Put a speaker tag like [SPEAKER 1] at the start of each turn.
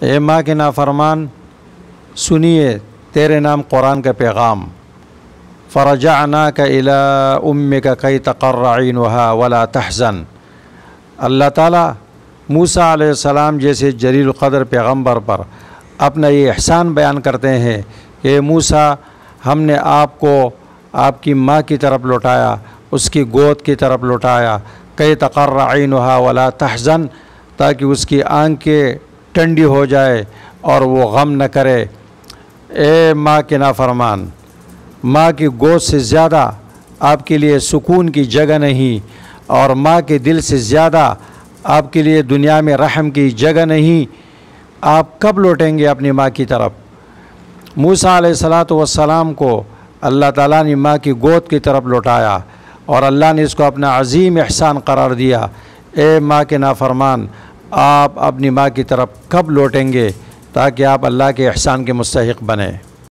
[SPEAKER 1] اے ماں کے نافرمان، سنیے تیرے نام قرآن کا پیغام، فرجعناک الی امک کی تقر عینها ولا تحزن۔ اللہ تعالیٰ موسیٰ علیہ السلام جیسے جلیل القدر پیغمبر پر اپنا یہ احسان بیان کرتے ہیں کہ موسیٰ ہم نے آپ کو آپ کی ماں کی طرف لوٹایا، اس کی گود کی طرف لوٹایا، کی تقر عینها ولا تحزن، تاکہ اس کی آنکھیں ٹھنڈی ہو جائے اور وہ غم نہ کرے۔ اے ماں کے نافرمان، ماں کی گود سے زیادہ آپ کے لیے سکون کی جگہ نہیں، اور ماں کے دل سے زیادہ آپ کے لیے دنیا میں رحم کی جگہ نہیں۔ آپ کب لوٹیں گے اپنی ماں کی طرف؟ موسیٰ علیہ السلام کو اللہ تعالیٰ نے ماں کی گود کی طرف لوٹایا اور اللہ نے اس کو اپنا عظیم احسان قرار دیا۔ اے ماں کے نافرمان، آپ اپنی ماں کی طرف کب لوٹیں گے تاکہ آپ اللہ کے احسان کے مستحق بنیں؟